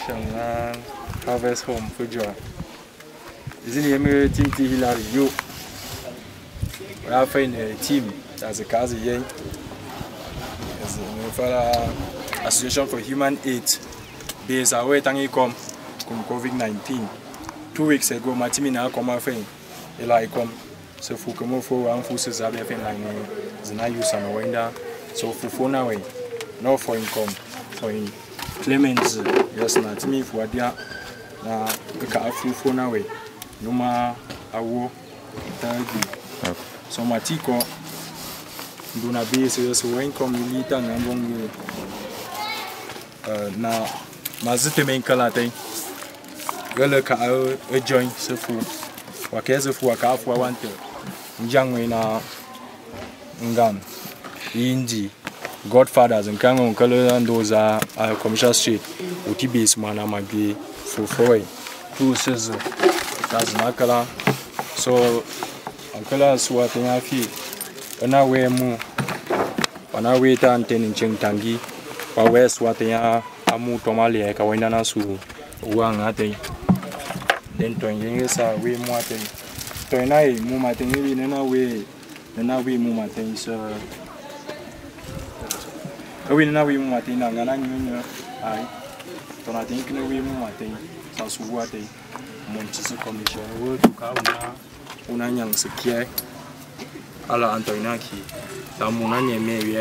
celebration and harvest home for joy. Is in the Emirate team to Hillary you. We are finding a team as a Kazi Yang. As a Association for Human Aid based away tangi come COVID-19. 2 weeks ago, my team now come and find a come. So for come for one full season, I think like the use and window. So for phone away, no for income for Clemens. Yes, not me for dia. Na ka full phone away. No ma awo tagi. So my tiko do na base so income milita na bongo. Na mazite men kala tai. Gala ka a join so for wakeze for ka for wante. Njangwe na ngam inji Godfathers and Kango Color and those are commercial street UTBs mana magi for 2 says that's Nakala. So Uncle Swatting Afi and now we move on our way to Anten Cheng Tangi or West Watia Amu Tomali Kawinana Su Wang Ate then Toying are way more thing. Toynai Mumating in a way and now we Mumating so. We know we Martin and I don't think we Martin, Sasuate, Montes Commission, World to Kauna, Unanyang Sekia, Ala Antoinaki, Tamunanya maybe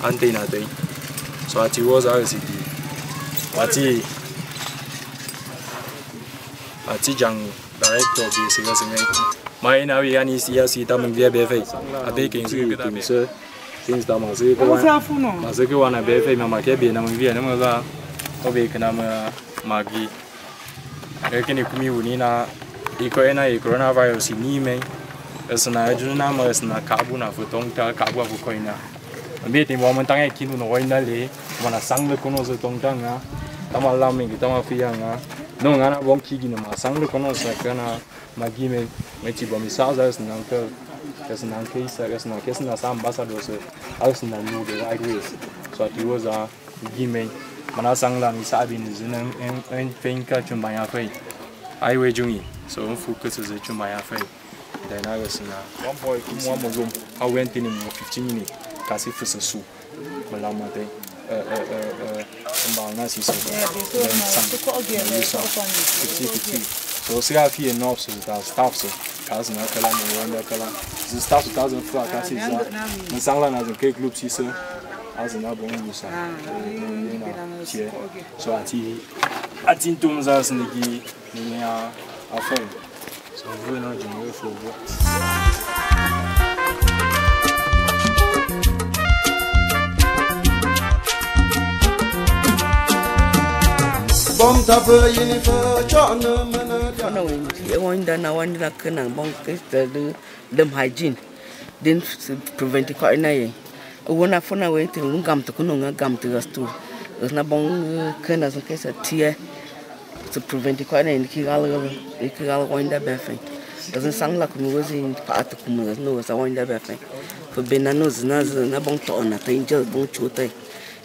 Antina day. So at was our city. Atijang director of the Sigas. My Navian is here, see them in VBF, a baking sir. Since the Mazaki one a baby, Mamma Kabi, and Vietnam, Obekanama Magi. I can Nina, Ecoena, coronavirus in Nime, as an Ajunama, as na Kabuna for Tonga, Kabua Coina. A meeting moment I can no Windale, when I sang the Conos of Tonga, Tamalaming, Tamafianga, no Anna won't kick in a sang the Conos like Gana, Magime, Mechibamisas, and Uncle. As an case, as an case, as ambassadors, as an knew the right ways. So it was a gimme. Manasanglan is having and Finka to my affair. I were Jungi, so focus is a to my affair. Then I was in one boy, one room. I went in 15 minutes, because it was a soup. Malamate, Nasi, so see how he and North staffs. Cousin Akala and Wanda the staff 2000 flat casses and Sanglan as a cake loop, she said, as an album. So I think Tom's as Niki, Nia, our friend. So we're not in for Bomb tafel uniform, John. One done, I wanted a can and bonk them hygiene. Then prevent the coronary. I want to phone away to gum to Kununga gum to us too. There's no bone can as a case of tear to prevent the coronary and Kigal wind up baffing. Doesn't sound like we was in part of Kuma's nose. I wind up baffing. For Benanos, Nazabong on a danger, bone chute.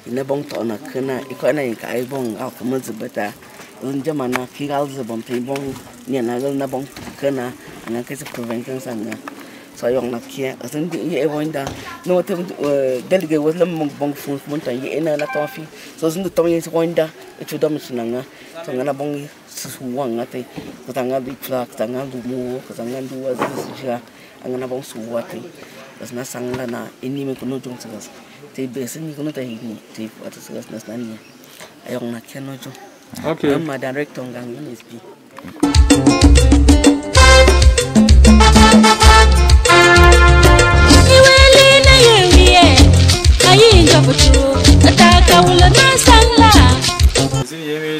In a bong on a cana, economic I bong out from better. Unjamana, Kigal's a bomb table, Nianagal Nabong Kana, and I guess preventing Sanga. So I don't care. I think you ever no delegate was Lamong Bong Food Mountain, in a toffee. So in the Tommy's winder, it's a dominant. So Nanabong Suwang, I think, but I'm going to be flagged, I'm going to move, because I'm going to do as this year, I'm going to bong Suwati. There's no Sangana, any Mikono Jones. They basically going to take what is Nasania. I don't know. Okay. I'm my director on Gang NSP.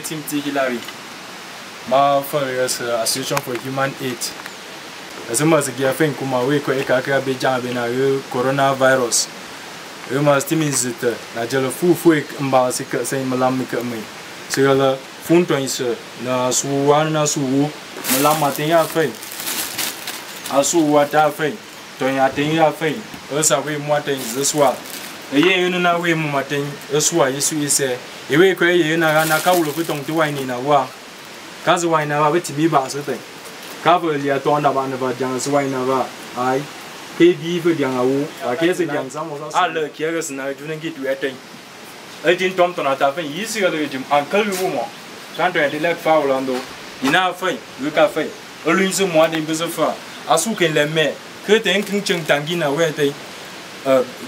Team T Hillary. My first Association for Human Aid. As much as I think Kuma we ko ekaka be jambe na coronavirus. We must visit na jelo fu mba sika sai malam ka mai. Segala fun to is na suwan na suwu malam matinga fai. Asu wata fai. To ya tinga fai. Esa we mo tin this wa. Ye na we mo matin eswa yesu ise 因为可以那搞了不懂的外呢哇，可是外呢吧不提吧是的，搞不了多那吧那吧讲是外呢吧，哎，可比不讲啊我，啊可是讲什么说？啊了，这个是那就能给对的，而且tom tom那打分意思个就按可以我嘛，像这的来发了都，你那分有咖啡，而论是么的不是发，啊苏跟来买，可等更正当给那外的。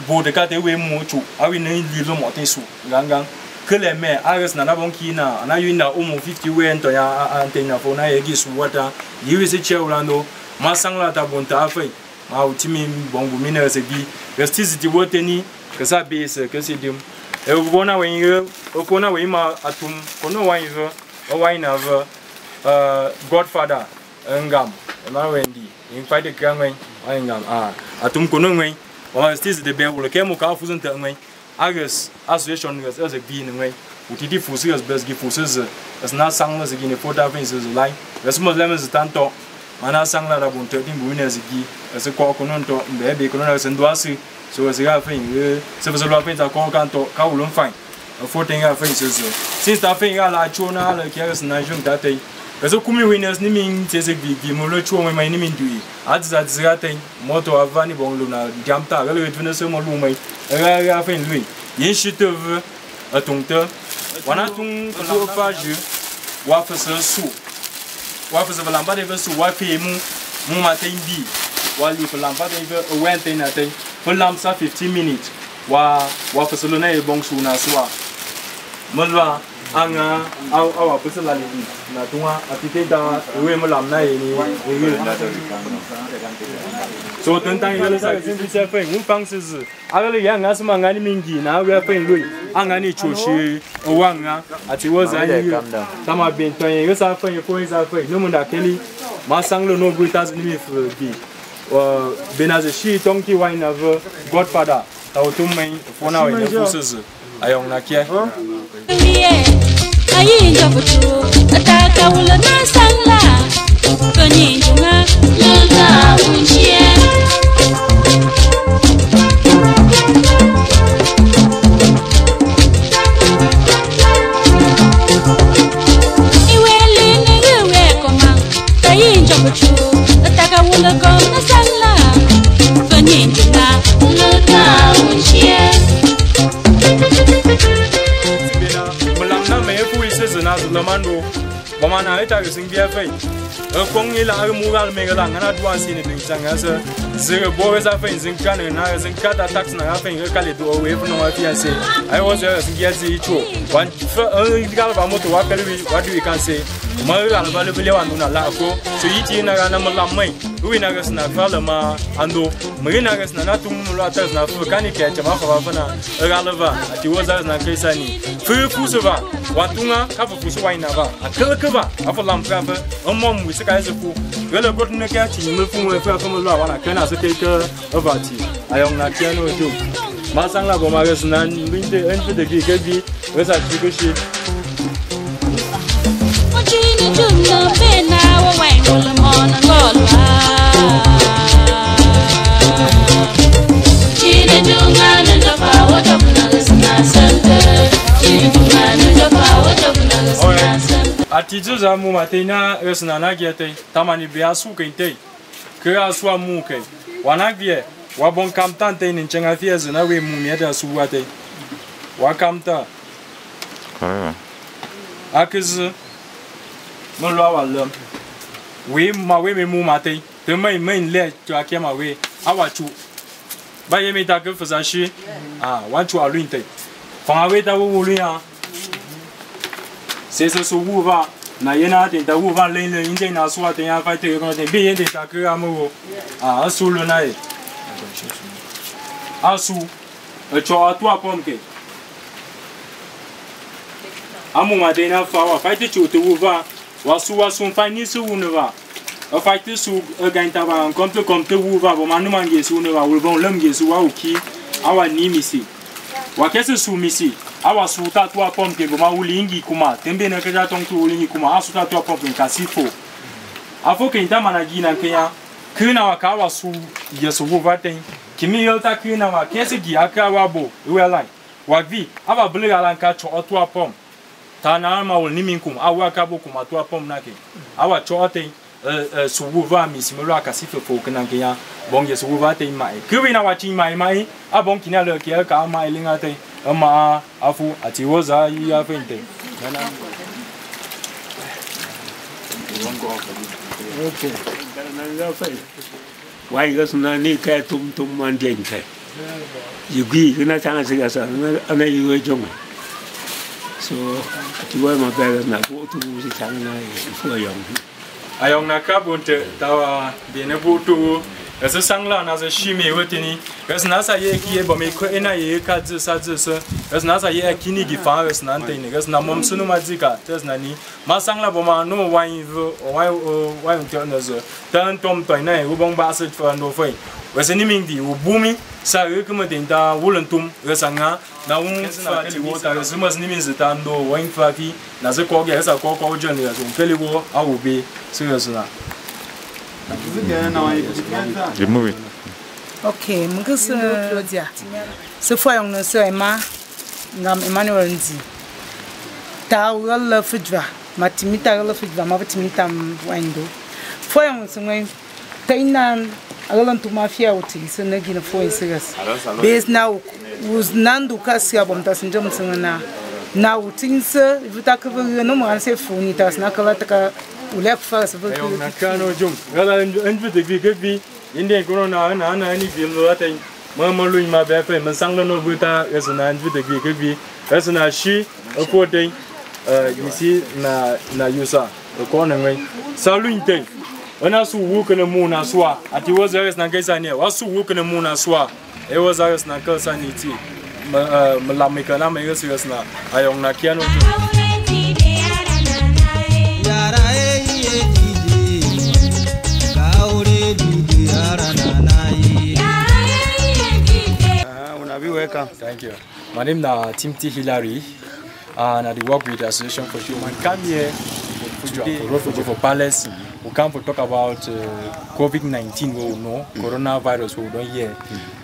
bộ de cate we mu chu awi nei li lo mo te su gang kele me agas na bon kina na yu na umu 50 we to ya antena fo na yegi su wata yiwi se che ulando ma sangla ta bon ta fai ma utimi bon bu mina se bi justice di woteni que ça base que c'est dim e bona we o kona we ma atum kono wa yivo o wa ina va godfather ngam ma wendi in fight the gang we ngam atum kono we wa stis de be wo ke mo ka fuzen ta ngai agus association gas as a bi ngai utiti fusi as bes gi fuses as na sang na zigi ne pota fin se lai gas mo lema z tanto mana sang la bun te din bu ne zigi as ko ko non to be ko non sen doasi so as ga fin se va lo fin ta ko kanto ka ulun fin fo tenga fin se since ta fin ga la chona la ke as na jung ta tai gas ko mi winners ni min se se gi mo lo chuo mai ni min dui azza zgaten moto avani bon luna jamta ga le vene se mo lu mai ga fin lui yin shi te ve atonte wana tung ko fa ju wa fa se su wa fa se lamba de su wa fi mu ma te bi wa li fa lamba de ve wen te na te fa lam sa 15 minutes wa fa se luna e bon su na suwa mo lwa anga awa不是la li na tunga atite da we mo lam na ni so等当一个在经济社会我方式是阿个样啊什么俺的民记那个分类俺的出去往啊且我在一个他们边端一个啥分一分啥分那么大肯定马上了那个他是里面是比我边那是西东去玩那个 godfather 到东门佛那位的故事是哎呦那些ayi njobutu ataka wula na sangla koni njunga lula unchie iwele ne yewe koma ayi njobutu ataka wula na sangla koni njunga lula unchie na zo mando mama na ita ga sing bia fai kong ila ga mu ga me ga la ngana duan sin ni sanga sa zero bo za fai zin kan na zin ka ta tax na ga fai ga kale do we fu no wa fi ase ai wo zo sing bia zi chu wan ga ba moto wa kale what do we can say ma ga ba le bele wan na la ko so yiti na ga na ma la mai wi na ga sna fa la ma ando me na ga sna na tum mu la ta sna fu kan ke cha ma fa na ga la ba ati wo za na ke sa ni fu se va watunga ka fu su wa ina ba akele ke ba afa lam fra fa mom wi se ka se fu le bot ne ka ti me fu me fa mo la wa na kana se ke avati ayong na tiano tu ma sang la bo ma ga sna bin de en de ki ke bi we sa ti ko shi Chini jumno bena wa wai ngol mona ngolwa Chini junga nenda pa wa topna sna sante Chini junga nenda pa wa topna sna sante Atizu za mu matena resna na giete tamani bia su kente ke aswa mu ke wana gie wa bon kamtan te nin chenga fiez na we mu mieta su wate wa kamta akiz mo lo wa lem we ma we me mu mate te mai le to akema we awa chu ba ye me ta ke fa shi wa chu a luin te fa we ta wo lu ya se su wu va na ye na de ta wu va len len in na su wa te ya fa te ko te bi ye de ta ke amu su lu na e asu cho a tu a pom ke amu ma de na fa wa fa te chu te wu va wasu fani su uneva a fight su gainta ba compte wu va bo manu mangi su uneva wo bon lem ge su wa uki awa ni misi wa kese su misi awa su ta tu apom ke bo ma ulingi kuma tembe na keja tong tu ulingi kuma asu ta tu apom ka sifo afo ke inta managi na kenya kina wa ka wa su ye su wu va ten kimi yo ta kina wa kese gi aka wa bo we lai Wagvi, aba bule alanka cho otua pom. Tana ma wol niminkum, awa kabo kuma otua pom nake. Awa cho ote suwuva mi simula kasife fo kananke ya bonge suwuva te mai. Kuwina wachi mai abon kina le kia ka mai linga te ama afu ati woza ya fente. Okay. Why goes Nani care to Monday? You give you not answer us, and you were young. So, you were my parents not go to the China before young. I am not cabunte, Tawa, being able to. As a sangla, as a shimmy, wetini, as Nasa ye, but make ena ye cat as Nasa ye kini gifa, as Nantin, as Namom Sunumazika, there's Nani, Masangla Boma, no wine or wine turners, turn Tom Toine, Ubong Bassett for no fay. Was an imindi, Ubumi, Sa recommending da Woolentum, Resanga, Naum, water, as much names the Tando, wine flaffy, Nazako, as a cocoa journey, as in Peligo, I will be serious. The movie. Okay, because so far on the Sema, Emmanuel Nzi. Ta will fidra, Matimita will fidra, Mavatimitam window. For young somewhere, Tainan, I will to mafia, so negating a 4 serious. Base now was Nando Cassia Bomtas and Johnson now, things, if you talk about no more, say for Nitas, Nakalaka. Left first, but I can't jump. Well, I enjoyed the big Indian Corona and any film. Mamma Louis, my bad friend, Masanga no Buta, as an end with the big as an she, a poor day. You see, na Yusa, the corner way. Saluting day. When I saw walk in the moon as well, at it was there as Nagasania, was to walk in the moon as well. It was as Nakasanity. Malamika, I'm a serious now. I am Nakiano. Welcome. Thank you. My name is Timothy Hillary, and I work with the Association for Human. Come here for Palace. We come to talk about COVID-19. We know coronavirus. We don't hear.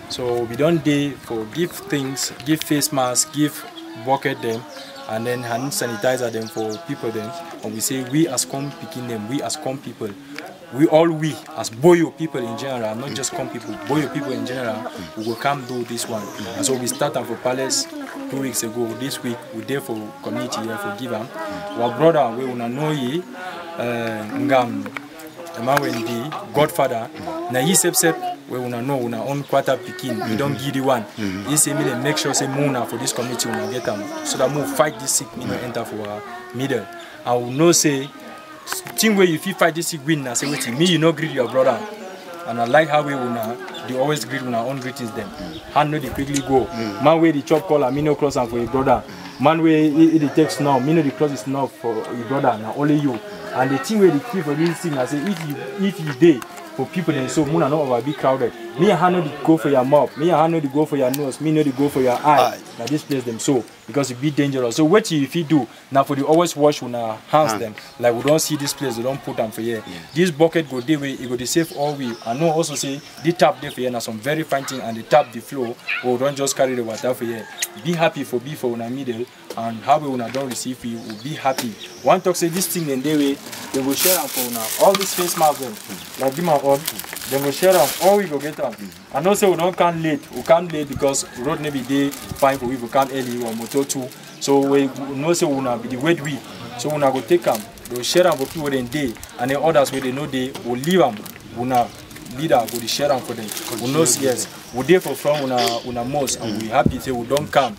So we don't do for give things, give face masks, give bucket them, and then hand sanitizer them for people them. And we say we as com picking them. We as com people. We as Boyo people in general, not just com people, Boyo people in general, we will come do this one. And so we started for Palace 2 weeks ago. This week we there for community here for give them. Our brother we wanna know ye, Ngam, Emawendi, Godfather. Na he sep we wanna know una own quarter picking. We don't give the one. He say me make sure say Muna for this community wanna get them so that we fight this sick, enter for our middle. I will know say. Thing where if you fight this win, I say wait, me you know greet your brother, and I like how we wanna they always greet when our own greetings them. Hand know they quickly go. Man where the chop collar, me no cross and for your brother. Man where it takes now, me know the cross is now for your brother, now only you. And the thing where the key for this thing, I say if you day for people then so Muna not over be crowded. Me and know the go for your mouth, me and know the go for your nose, me know the go for your eye. Now this place them so because it be dangerous. So what if you do now for the always wash when our hands them like we don't see this place, we don't put them for here. This bucket go there way, it go the safe all way. I know also say the tap there for here now some very fine thing and the tap the flow or don't just carry the water for here. Be happy for be for una middle and how we una don't receive you will be happy. One talk say this thing in their way, they will share them for una all these face masks them like give my own. Then we share them, all we go get them. And also we don't come late. We come late because road maybe day fine for we will come early or motor too. So we know say we be the wait we. So we go take them. They share them for people in day and then others where they know they will leave them. We leader go share them for them. We know yes. We there for from una most and we happy say we don't come.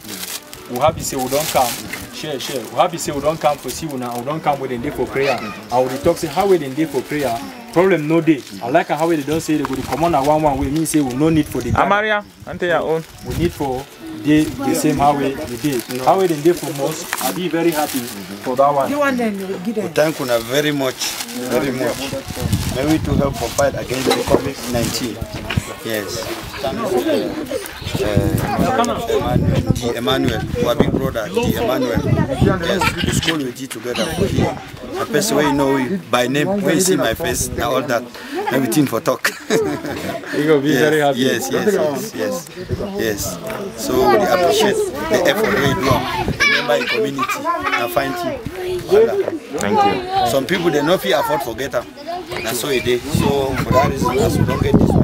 We happy say we don't come. Share. We happy say we don't come for see we don't come with them day for prayer. And we talk say how we them day for prayer. Problem no day. I like how they don't say they go to come on a one way. Mean say we no need for the Amaria, ante your own. We need for the same how we did. How we did for most. I'll be very happy for that one. You want them we thank you very much. Maybe to help for fight against the COVID-19. Yes. Emmanuel, our big brother, Emmanuel. Yes, we school with you together for here. A person where you know you by name, when you see my face, now all that, everything for talk. You go be very happy. Yes. So we appreciate the effort we do. Remember in community, and find you. Thank you. Some people they not feel afford to get them. That's so it is. So for that reason, as we don't get this one.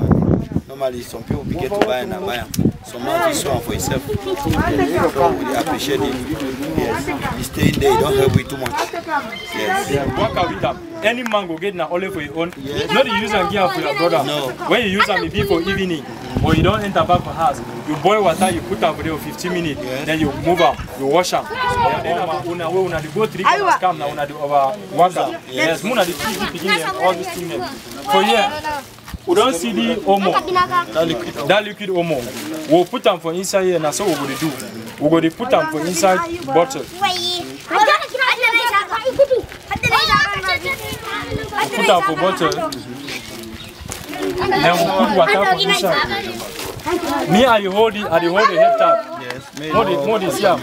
Normally, some people get to buy and buy them. Some man is one for himself. So we appreciate it. Yes. You stay there, you don't help with too much. Yes. Yeah, work out with them. Any man go get na only for your own. Yes. Not you use and give for your brother. No. When you use them, it be for evening. Or you don't enter back for house. You boil water, you put them for there for 15 minutes. Yes. Then you move them, you wash them. Then una go 3 hours come now una do over water. Yes, muna the TV begin all these things. For here. We don't see the omo, that liquid omo. We'll put them for inside here and that's what we're going to do. We're going to put them for inside bottle. Put them for bottle. Then we put water for inside. Me, I hold the head tap. Yes. Hold this here.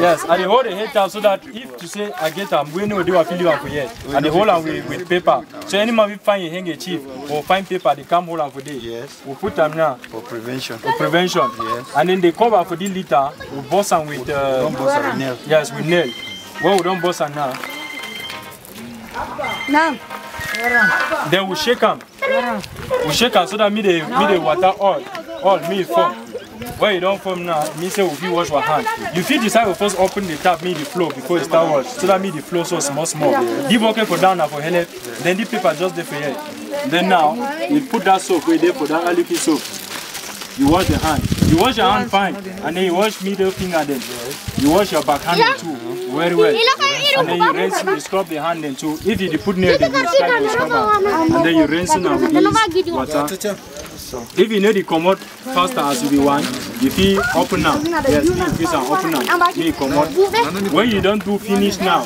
Yes, I hold the head tap so that if you say I get them, we know they will fill you up for here. And they hold them with paper. So any man we find a handkerchief or find paper, they come hold them for this. Yes. We put them now for prevention. Yes. And then they cover for the liter. We bust them with nail. Yes, with nail. Well, we don't bust them now. No. Then we shake them. We shake them so that me the water all me form. Where you don't form now, me say if you wash your hand. You feel decide to first open the tap, me the flow before you start wash. So that me the flow so small. The bucket for down now for help. Then the paper just there for here. Then now you put that soap right there for that liquid soap. You wash the hand. You wash your hand fine, and then you wash middle finger then. You wash your back hand too, very well. And then you rinse, you scrub the hand then too. If you put nail, then you strike the scrubber. And then you rinse it now with this water. If you know the come out faster as you want, if you open now, yes, you open now, you come out. When you don't do finish now,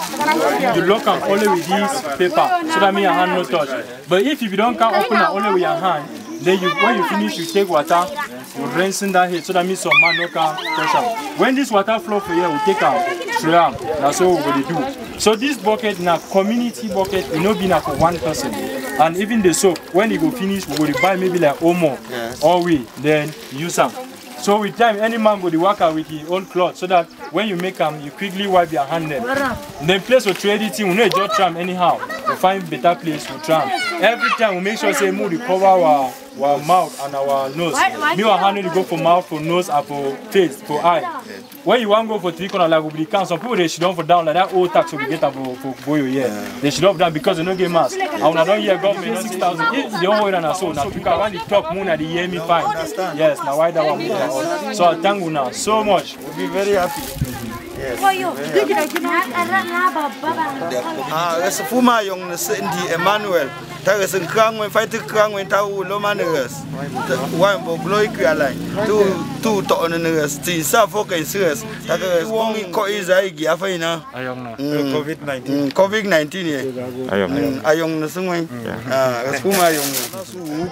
you lock and only with this paper, so that me your hand no touch. But if you don't can open now only with your hand, then when you finish, you take water, you rinse in that head, so that means some man no can touch out. When this water flow for here, we take out, that's what we're going to do. So this bucket now, community bucket, it no be now for one person. And even the soap, when you go finish, we go buy maybe like Omo, or we then use them. So with time, any man go to work out with his own cloth, so that when you make them, you quickly wipe your hand then. Then place to trade it, we know just tram anyhow. We find better place to tram. Every time we make sure say move to cover our mouth and our nose. Me our hand to go for mouth, for nose, and for face, for eye. When you want to go for 3 corners, like we can, some people they should don't for down like that old tax we get for boy here. They should have done because they don't get mask. And when I don't hear government 6,000, if they don't hold on so now because when they talk moon they hear me fine. Yes, now why that one? So I thank you now so much. We'll be very happy. Yes. That's a Fuma young Cindy Emmanuel. That is a crown when fighting crown when Tau Lomanus. One for Glory Line. Two toners, the Suffolk and Sears. That is one is Giafina. COVID-19. COVID-19. I young the same way. That's Fuma young.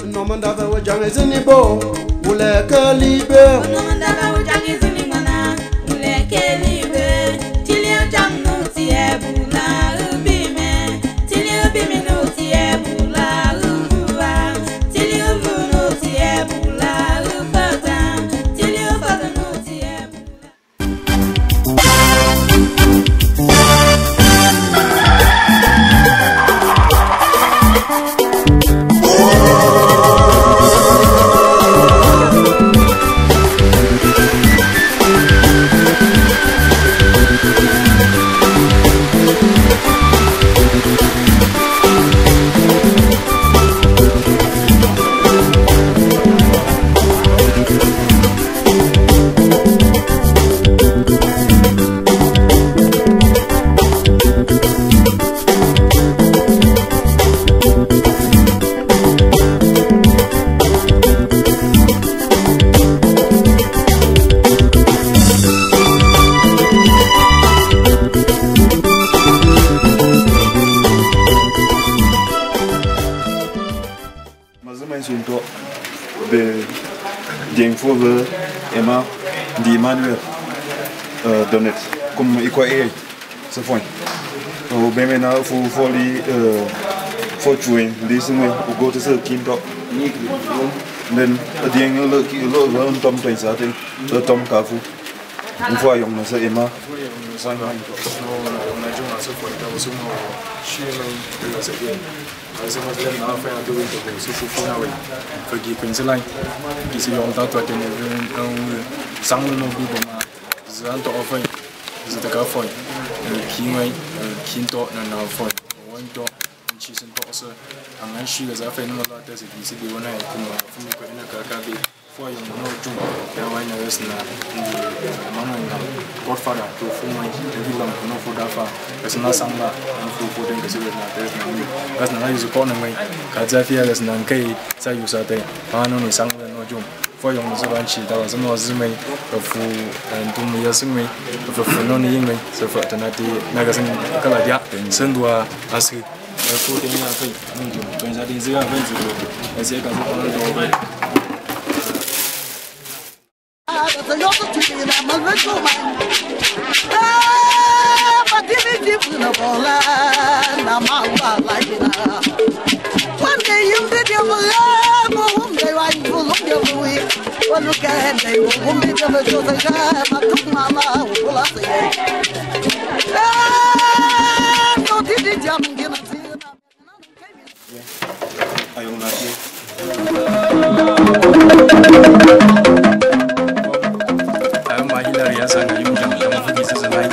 Nomandava wajanga zinibo uleke libe Nomandava wajanga zinimana uleke libe Tilia jamno tiebula ubime Tilia ubime no tiebula ubuwa Tilia ubu no tiebula ubata Tilia ubata no tiebula mention to be Jeng Fover Emma Di Emmanuel Donet comme ikwa ce point o bemena for join this way go to the kinto then Jeng lo tom to sa te tom kafu fois yong na sa Emma Saya masih ada apa yang ada untuk susu nawe. Pergi Queensland, kisi yang tahu tu ada sang nobi boma, zaman tu apa? Zaman tu apa? Kinway, kinto dan apa? Orang tu cisen tu asa, angan sih ke apa yang malah tu kisi di mana? Kuma, fumi kau ini kerja Fue yang mana cuma yang lain harus na mana yang Godfather tu fumai jadi lam kuno fodafa kesana sangla yang fu den kesana na terus na ni kesana yuzu kau namai kerja via kesana kai saya yuzu ada mana ni sangla no cuma Fue yang masa banci tahu semua semai fu tu mia semai fu no ni ingai sefa tanati naga seng kalau dia sendua asli fu den yang kai ni cuma tuan jadi juga benci asyik kalau orang tu Sana yung jam sama pergi sesuai,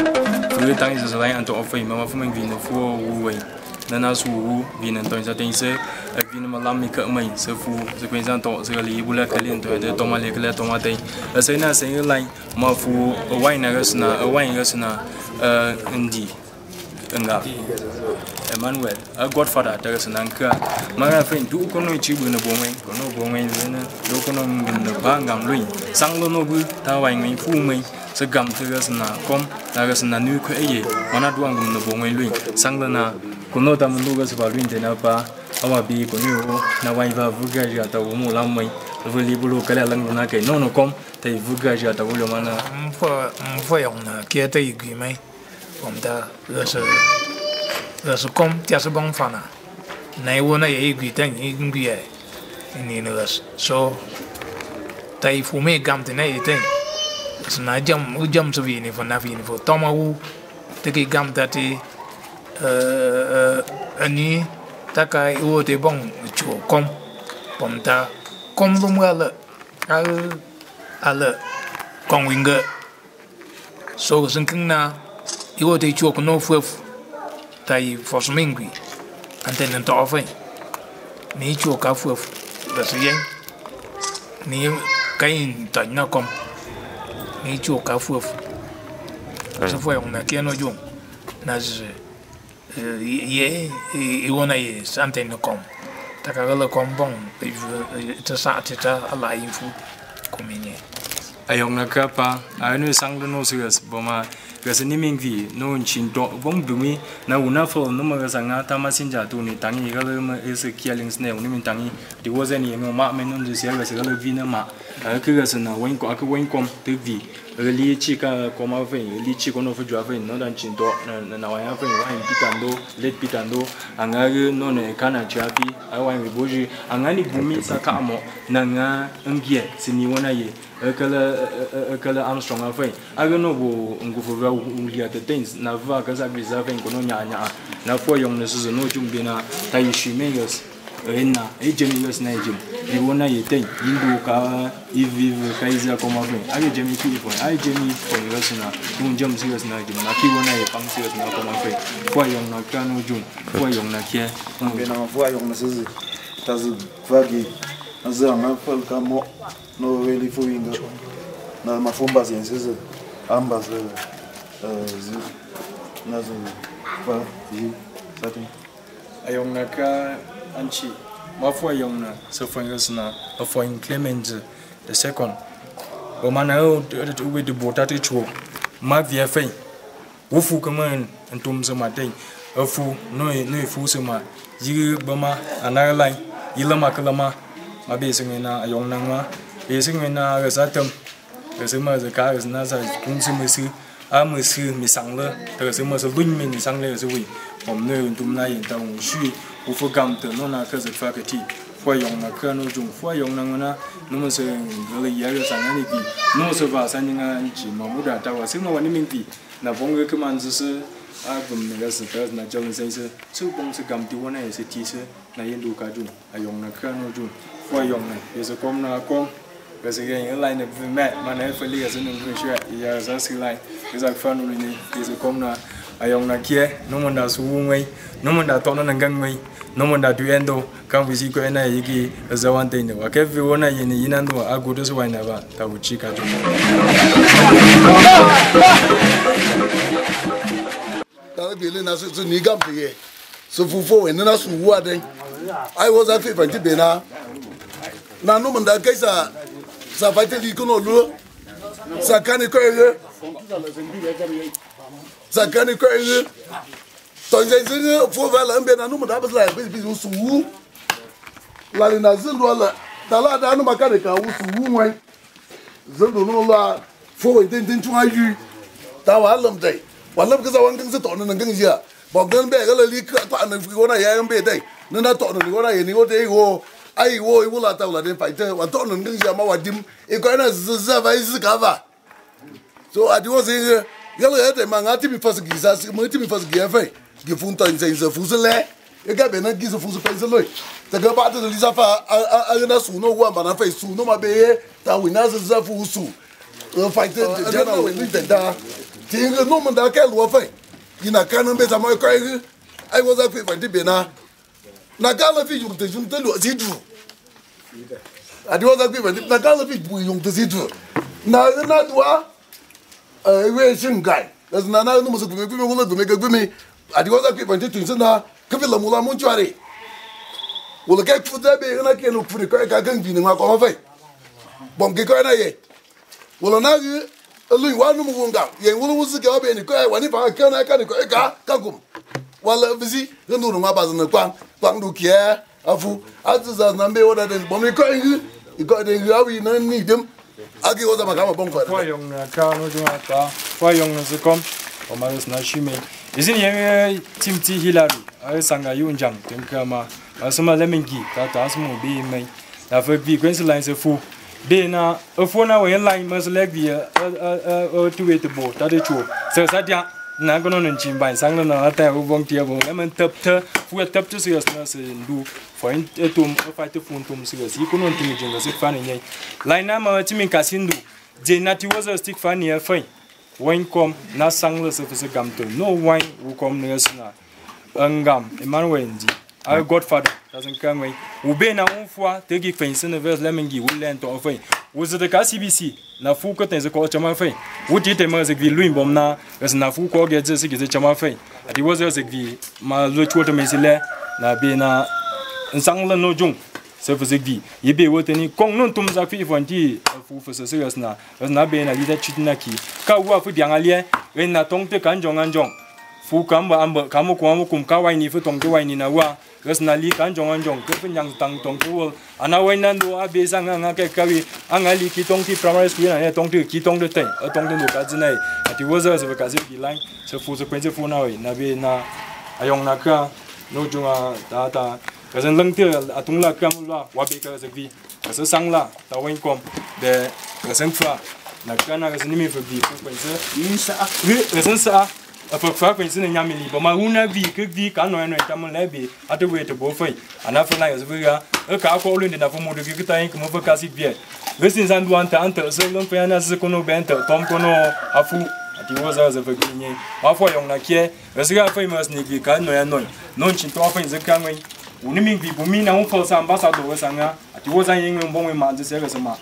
pergi tangi sesuai untuk offer mama fuming vina fu wuwei, nana su wu vina tuan sa tingse, vina malam ikut main sefu sekuensan to sekali bulan kali untuk ada toma lekala toma tay, saya nak saya lain mafu wine nagasna endi enggak. Emmanuel, Godfather, there is an anchor. My friend, do kono chibu na bongwen, kono bongwen, do kono in the bangam ring. Sanglo no good, tawang me, fu me, so gum to us na com, nagas na new quay, one at one in the bongwen ring. Sanglo na kono tam lugas about ring de napa, our bee kono, na waiva vugaja, the womo lamway, the Vilibulo Kalalanake, no com, they vugaja, the Wolomana. For young, get a green from the succumb just a bong fana. Nay wona ye greeting in beer in universe. So they for me gum to nay thing. It's not jump to be for nothing for Tomawu take gum that any takai wote bong chu com pomta com lumala al con winger. So sinking na you would take choke no fluff. Tai for some angry, and then into offering. Ni choke off with the young. Ni kain tanya come. Ni choke off with. So for on a piano jung. Nas ye, wanna ye something to come. Takagala come bong, if it's a satita alive food coming in. A young Nakapa, I know sang the noses, Boma. Kasi ni mingvi no chinto bong dumi na unafo no magasanga tamasinja tu ni tangi kalau is killing snail ni mintangi di wazen yang mak menun di siapa segala vina mak kerja na wain ko aku wain kom tu vi li chika koma fe li chiko no fu jua fe no dan chinto na wain fe wain pitando let pitando angaru no ne kana chapi awain boji angani bumi sakamo na nga ngie sini wana ye kala Armstrong afai aga no bo ngufu va ulia the things na va kaza biza fa ngono nya na fo yong ne suzo no jumbina tai shimegas ena ejemigas na ejem di wona ye ten indu ka ivive kaiza koma fa aga jemi ki fo ai jemi fo ngasina dun jam sigas na ejem na ki wona ye pang sigas na koma fa fo yong na kanu jum fo yong na ke ngena fo yong na suzo tazu vagi azanga fal kamo no really fuinga na mafumba zense ambas nazo fa yi satin ayong naka anchi mafua yong na so fingers na for Clement the second o mana o we de botati chu ma via fe wo fu kaman antum so matin fu no fu so ma yi bama anala yilama kalama ma be sing na ayong nang ma be sing na ga sa tem ga se ma za ka ga na sa kung se ma su a ma su mi sang le ga se ma sa win mi sang le se wi om ne tum na yin ta wu shu wu fu gam te no na ka za fa ka ti fo yong na ka no jung fo yong nang na no ma se ga le ya ga sang ni bi no se ba san ning an ji ma mu da ta wa se ma wa ni min bi na bong ge ke man se a bum na ga se ta na jong se se su bong se gam ti wa na se ti se na yin du ka jung ayong na ka no jung fo yong na ye se kom na kom ga se ge yin lai na bi me ma na fa li ga se nung fu shua ya za si lai ge za fa no ni ye se kom na ayong na kia no mon da su ngai no mon da to na ngang ngai no mon da du endo kan vi si ko na yi ki za wan te ne wa ke vi wona yin ni nan do a go do so wa na ba ta u chi ka ju ta bi le na so ni gam te ye so fu fo en na su wa den ai was a fe fanti be na no mon da kai sa fa te li ko no lu sa kan ko ye zakani ko ene to nje fo vala mbe na no mo da ba la bi su la na zindo la dala da no makare ka wu su nwan zindo no la fo den den tun ayu da wa lam dai wallam ka zawan kan to nan gan jiya ba gan be ga la li ka pa na fi wona ya mbe dai na to no ni wona ye ni wo dai wo ai wo i wula ta wala den fighter wa to nan gan jiya ma wa dim e ko na za va is ka va so adi wo se yalo ya de manga ti mi fas giza mo ti mi fas gia fe ge fun ta nze nze fuze le e ga be na giza fuze pense loy ta ga ba de liza fa a na su no wa ma na fe su no ma be ta wi na za fu su e fight de jana we ni da ti ge no ma da ke lo fe ina kana be ta mo ko ai was a fe de be na ga la fi yu de jun de lo ji du adi was a fe na ga la fi bu yu de ji du na dua we shin guy as na no musu gbe gbe wona do me gbe me adi go za pe pante tun na ke fi la mula mun chware wala ke fu da be na ke no fu ko ka gan bi ni ma ko fa bom ke ko na ye wala na gi lu wa no mu wonga ye wulu wusu ke obe ni ko wa ni fa ka na ka ni ko ka gum wala bizi ndu no ma ba zan kwan du ke afu azuza na mbe woda den bom ko de awi na ni dem agi oza makama bongo kwa yong na ka no juma ta kwa yong na zikom o ma na shime izin ye timti hilari ai sanga yunjang tenka ma asuma lemengi ta asmu bi mai na fa bi kwensi line se fu be na fu na we line mas leg bi to wait bo ta de chu se sa dia na gono nun chim bai sang na ta u bong tia bo lemen tap ta fu tap tu se na se ndu point etum fa te fun tum se si kuno timi jinga se fa ni line na ma timi kasindu je na ti was a stick fa ni fa wine kom na sang le se se gam to no wine u kom ne sna angam Emmanuel ndi our godfather doesn't come way u be na un fois te gi fense ne vers lemengi u len to fa u ze de ka CBC na fu ko ten ze ko chama fa u ti te ma ze gi luin bom na res na fu ko ge ze se gi ze chama fa ati was ze gi ma lo chuo to me se le na be na sang le no jung se fu ze gi ye be wo te ni kong non tum za fi fon ti fu fu se res na be na li da chit na ki ka wa fu diang alie ren na tong te kan jong an jong fu kam ba am ka mo ko mo kum ka wai ni fu tong te wai ni na wa res na li kan jong an jong ke fu nyang tang tong tu ana wai nan do a be sang nga ke ka wi anga li ki tong ti primary school na tong ti ki tong de te tong de no ka zi nai ati wo ze ka zi bi line se fu ze kwen ze fu na wi na be na ayong na ka no jung a ta ka zen lang te atung la kam la wa be ka ze vi ka se sang la ta wen kom de ka sen fa na ka na ka se ni mi fu bi fu kwen ze ni sa ka sen sa a fa kwen ze nya mi li ba ma una vi ke vi ka no no ta mo le bi a de we te bo fa ana fa na ya ze ga ka ko lu ndi na fu mo de ki ta yin ko mo fa ka si bi we sin san duan ta anta se long fa na se ko no ben ta tom ko no afu ati wo za fa ki ni ma fo yong na ke we se ga fa mas ni ki ka no ya no non chin to fa ze ka ngoi uni mi bi bu mi na un fo sa ambassador we sanga ati wo za yin bon we ma ze se ga sama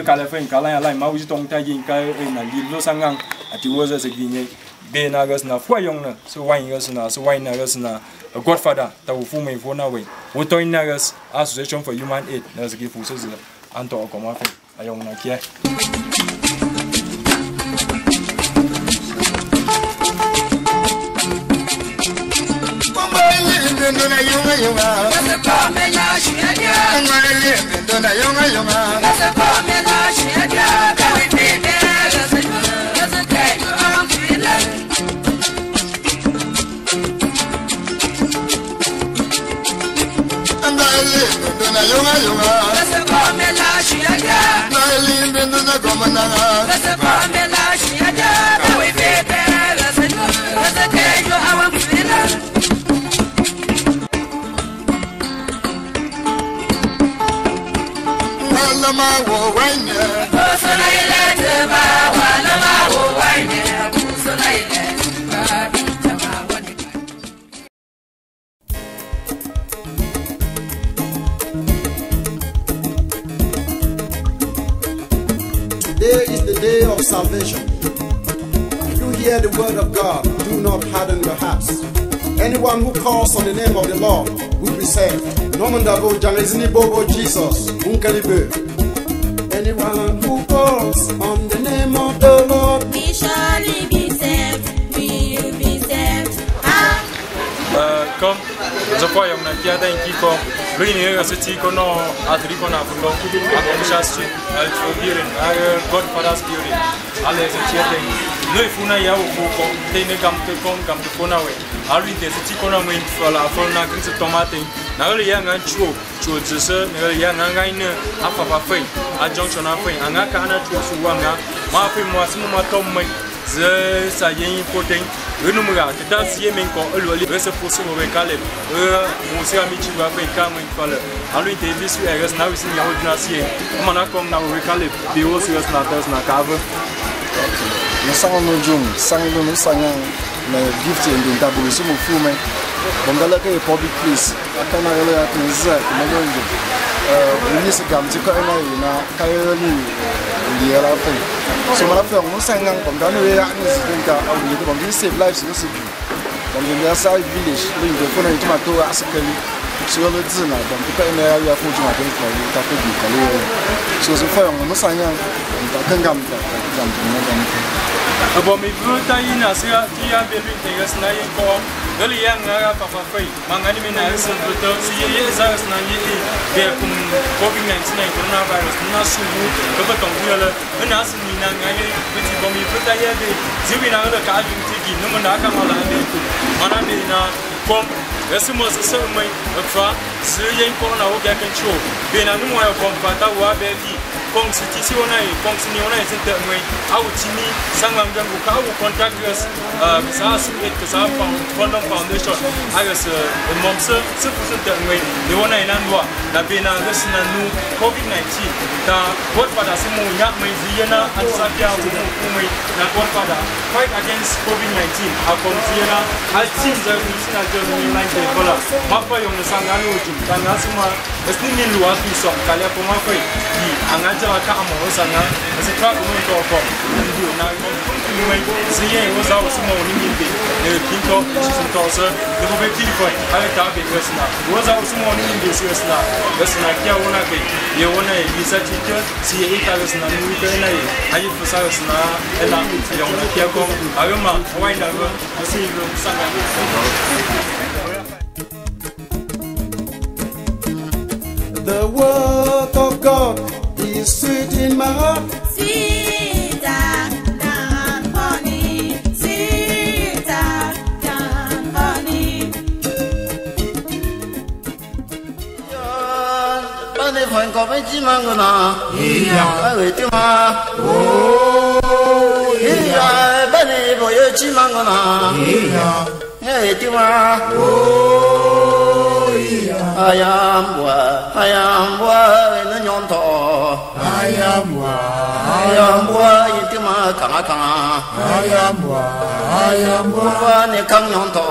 ka la fa ka la ya la ma wi tong ta yin ka na li lo sanga ati wo za se ki ni be na gas na fo yong na so wine gas na so wine na gas na a godfather ta fu mai fo na we wo to in na gas association for human aid na ze ki fu so ze anto ko ma fa ayong na kia Ndona yunga yunga, ndona yunga yunga, ndona Today is the day of salvation. If you hear the word of God, do not harden your hearts. Anyone who calls on the name of the Lord will be saved. Nomandabo Jangezini Bobo Jesus, Unkalibe. Anyone who calls on the name of the Lord, we surely be saved. We will be saved. Comme je crois qu'il y a un pied d'un qui comme lui il est resté qu'on a atterri qu'on a voulu à comme chasse à trouver un Godfather spirit à les étirer nous il faut na ya au comme tenir comme qu'on a ouais à lui des petits qu'on a mis pour la forme na grise tomate na le yang un chuo只是那个yang un gain à papa fait à junction à fait un gars kana chuo suwanga ma fait moi c'est moi tombe je ça y est important nous nous regardons dans ce même quand le se pose au recalé mon cher ami tu vas faire comme il fallait à lui des vies est resté là aussi il y a autre nation on a comme na recalé puis aussi resté na terre na cave nous sommes nos jeunes sang nous sang mais gift et des tabous sur mon fou mais bon dans la public place quand on a le attention mais non ni se gamme tu quand na kairani lié la fin so mala fe on sang comme dans le ya ni se dinka au ni comme ni save lives no se du comme ni ya side village le de fona ni ma to asikali so le zina donc quand on a ya fu ju ma den ko ni ta ko bi ko le so so fe on sang ta kan gam bon mais vous taille na sera tu as besoin de rester là encore le yang nga papa fai mangani mina sen to si ye za na ye be kum covid-19 coronavirus na su ko ba tong ya le na su ni na nga ye biti bon mais vous taille de zibi na le ka ju ti gi no na ka ma la de ku mana de na kom esse mo se mai fa se ye ko na o ga kan cho be na no ya kom pata wa be di kong si ona e kong si ni ona e sente ngwe au tini sangam gangu ka au contact us sa su et sa foundation agus momse se sente ngwe ni ona e nanwa na be na resna nu covid-19 ta bot pada se mo nya mai ziena ansapia u mai na bot pada fight against covid-19 a kong ziena al team za sina jo ni line de bola mapa yo no sangano ju tanga suma esni ni luwa tu so kala ko ma fai di anga ja ka amo sanga se tra ko to ko ndi na ko ni mai se ye wo za wo se mo ni ni be ne pinto se to se ne ko be ti ko ale ta be resna wo za wo se mo ni be se resna kia wona be ye wona e visa ti ke si e ta resna ni be na e ayi fu sa resna e la ye wona kia ko agama wai na go se ro sanga the word of God is sweet in my heart. Sweeter than honey, sweeter than honey. Bani phun có mấy chim ăn na, ai vậy tiêu mà? Bani bồi chim ăn na, ai tiêu mà? Ayam bua nó nhon thọ ayam bua itu mah kanga ayam bua ne kang nhon thọ